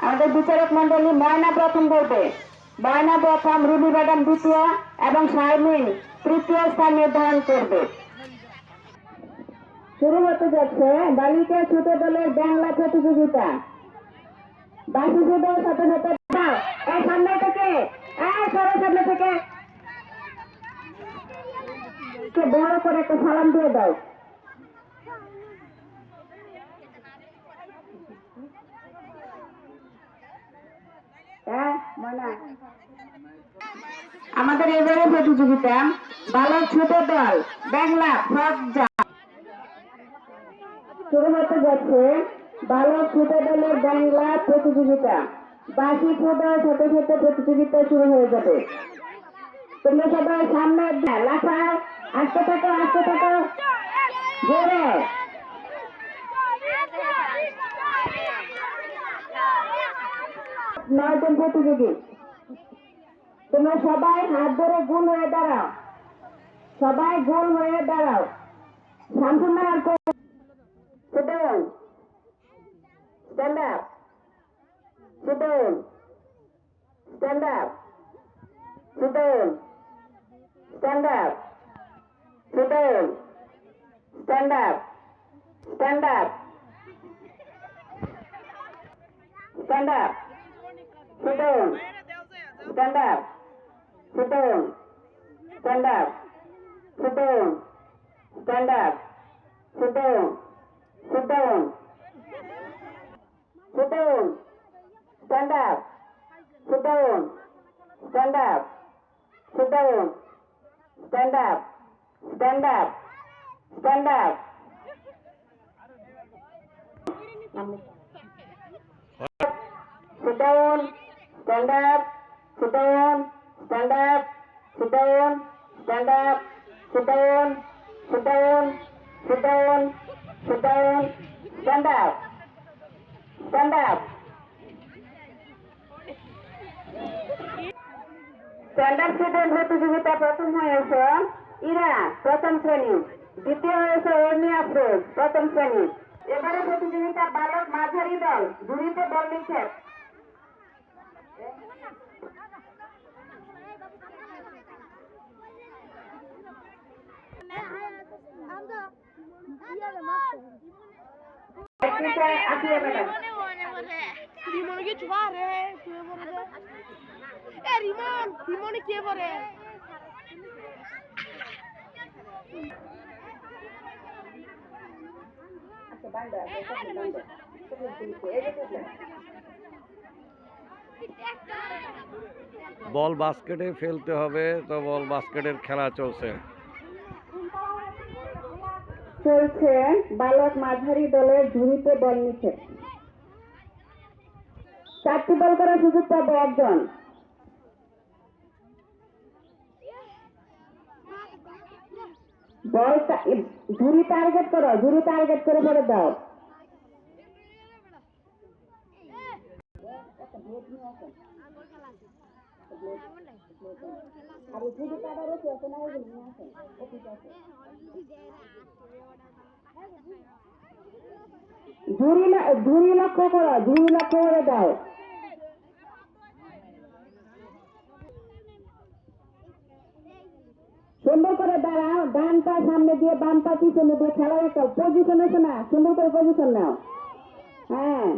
আমাদের বিচারক মন্ডলী ময়না প্রথম বলবে। ময়না প্রথম, রুবি ম্যাডাম দ্বিতীয় এবং শারমিন তৃতীয় স্থান নির্ধারণ করবে। শুরু হতে যাচ্ছে বালিকা ছোট দলের বাংলা প্রতিযোগিতা। বাকি দল সাথে সাথে এই সামনে থেকে সরো, সামনে থেকে বড় করে একটা সালাম দিয়ে দাও। আমাদের এবারে প্রতিযোগিতা বালক ছোট দল বাংলা ফ্রক জাম্প। শুরু হতে যাচ্ছে বালক ছোট দলের বাংলা প্রতিযোগিতা। বাকি ছোটার সাথে সাথে প্রতিযোগিতা শুরু হয়ে যাবে। তোমরা সবাই সামনে লাফাও, আসতে থাকো, আসতে থাকো জোরে। 9 জন প্রতিযোগী, তোমরা সবাই হাত ধরে গোল হয়ে দাঁড়াও, সবাই গোল হয়ে দাঁড়াও। সম্পূর্ণ sit down, stand up, sit down, stand up, sit down, stand up, sit down, stand up, stand up, stand up, sit down, stand up, sit down, stand up, sit down, stand up, sit down, sit down, sit down, stand up, sit down, stand up, sit down, stand up, stand up, stand up. Sit down, stand up, sit down, stand up, sit down, stand up, sit down, sit down, sit down, sit down, stand up, stand up. Standard student প্রতিযোগিতা প্রথম হয়েছে ইরা প্রথম শ্রেণী, দ্বিতীয় হয়েছে এর্মি আফরোজ প্রথম শ্রেণী। এবারে প্রতিযোগিতা বালক মাঝারি দল ঝুড়িতে বল নিক্ষেপ। বল বাস্কেটে ফেলতে হবে, তো বল বাস্কেটের খেলা চলছে। চলছে বালক মাঝারি দলের ঝুড়িতে বল নিক্ষেপ। 4টি বল করার সুযোগ পাবে একজন। বল ঝুড়ি টার্গেট করো, ঝুড়ি টার্গেট করে পরে দাও। ঝুড়ি লক্ষ্য করো, ঝুড়ি লক্ষ্য করে দাও। সুন্দর করে দাঁড়াও, ডান পা সামনে দিয়ে বাম পা পিছনে দিয়ে খেলা একটা পজিশন আছে না, সুন্দর করে পজিশন নাও। হ্যাঁ,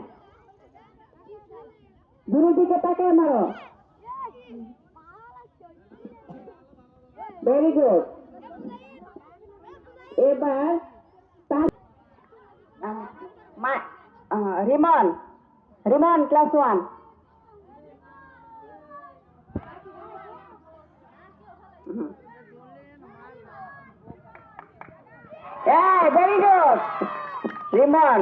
ঝুড়ির দিকে তাকায় মারো। Very good. এবার Rimon, Rimon class 1। Very good Rimon.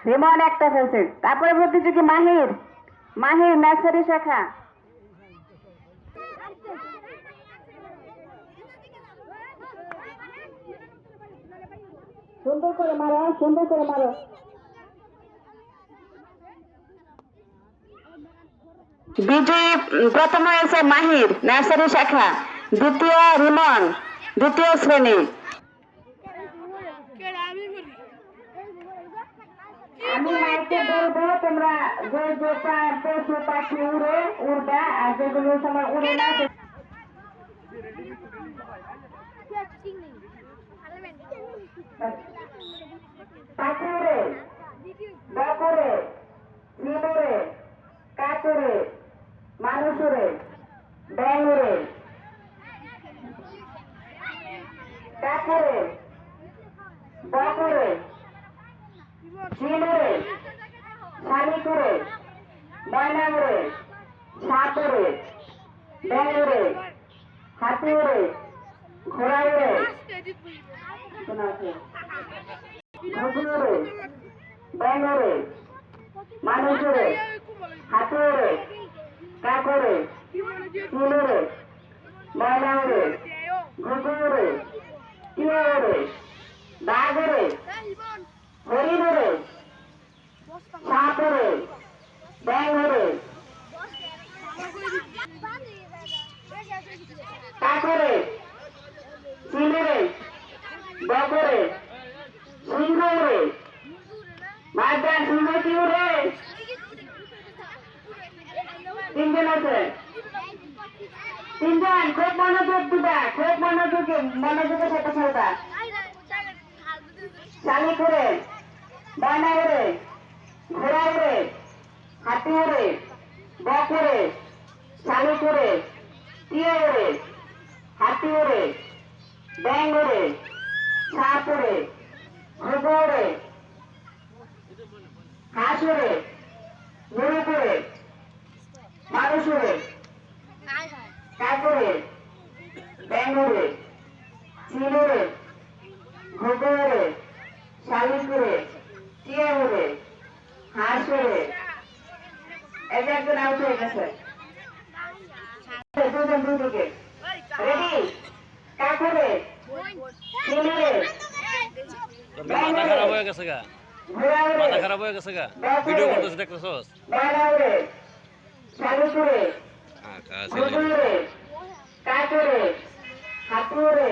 Rimon একটা ফেলছে। তারপরে প্রতিযোগী মাহির, মাহির নার্সারি শাখা। সুন্দর করে মারো, সুন্দর করে মারো। বিজয়ী প্রথম হয়েছে মাহির নার্সারি শাখা। দ্বিতীয় রিমন, দ্বিতীয় শ্রেণী। আমি মাইকে বলবো, তোমরা যে যেটা পশু পাখি উড়ে উড়বা, আর যেগুলো সময় উড়ে না পাখি উড়ে, বকরে, চিল উড়ে, কাক উড়ে, মানুষ উড়ে, ব্যাং উড়ে, কাক উড়ে, বক উড়ে, চিল উড়ে, শালিক উড়ে, ময়না উড়ে, সাপ উড়ে, ব্যাং উড়ে, হাতি উড়ে, ঘোড়া উড়ে, ঘুঘু উড়ে, ব্যাং উড়ে, মানুষ উড়ে, হাতি উড়ে, কাক উড়ে, চিল উড়ে, ময়না উড়ে, ঘুঘু উড়ে, টিয়া উড়ে, বাঘ উড়ে, হরিণ উড়ে, সাপ উড়ে, ব্যাং উড়ে, কাক উড়ে, চিল উড়ে, বক উড়ে, সিংহ উড়ে, মাঝদার সিংহ কি উড়ে? তিনজন আছে, তিনজন। খুব মনোযোগ দিবা, খুব মনোযোগের সাথে খেলবা। শালিক উড়ে, ময়না উড়ে, ঘোড়া উড়ে, হাতি উড়ে, বক উড়ে, শালিক উড়ে, টিয়া উড়ে, হাতি উড়ে, ব্যাং উড়ে, সাপ উড়ে, ঘুঘু উড়ে, হাঁস উড়ে, মুরগ উড়ে, মানুষ উড়ে, কাক উড়ে, ব্যাং উড়ে, চিল উড়ে, ঘুঘু উড়ে, শালিক উড়ে, টিয়া উড়ে, হাঁস উড়ে। এই যে একজন আউট হয়ে গেছে। দুজন দুদিকে। রেডি? কাক উড়ে, চিল উড়ে, মাথা খারাপ হয়ে গেছে গা, ঘোড়া উড়ে, মাথা খারাপ হয়ে গেছে গা, ভিডিও করতেছিস দেখতেছস? ময়না উড়ে, শালিক উড়ে, হ্যাঁ, ঘুঘু উড়ে, কাক উড়ে, হাতি উড়ে,